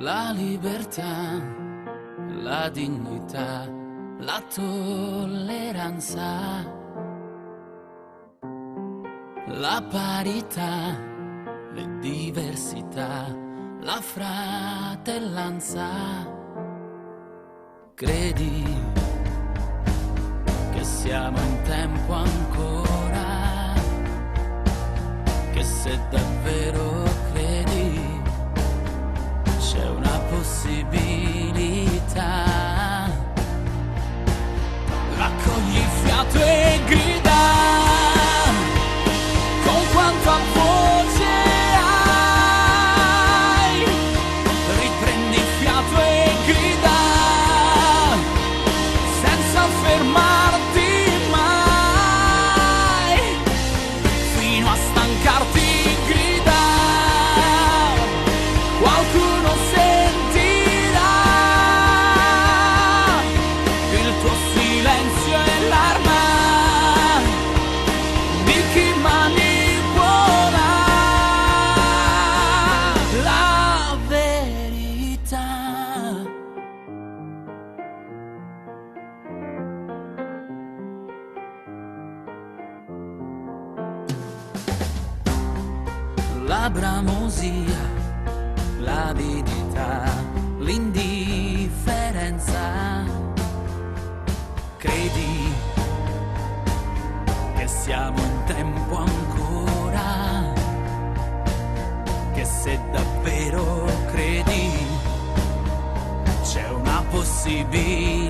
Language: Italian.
La libertà, la dignità, la tolleranza, la parità, le diversità, la fratellanza. Credi che siamo in tempo ancora, che se davvero credi c'è una possibilità. Raccogli fiato e grida con quanta voce hai. Riprendi fiato e grida senza fermarti mai, fino a stancarti. Grida, qualcuno sentirà il tuo silenzio e l'arma di chi manipola la verità. La bramosia, l'avidità, l'indifferenza. Credi che siamo in tempo ancora, che se davvero credi c'è una possibilità.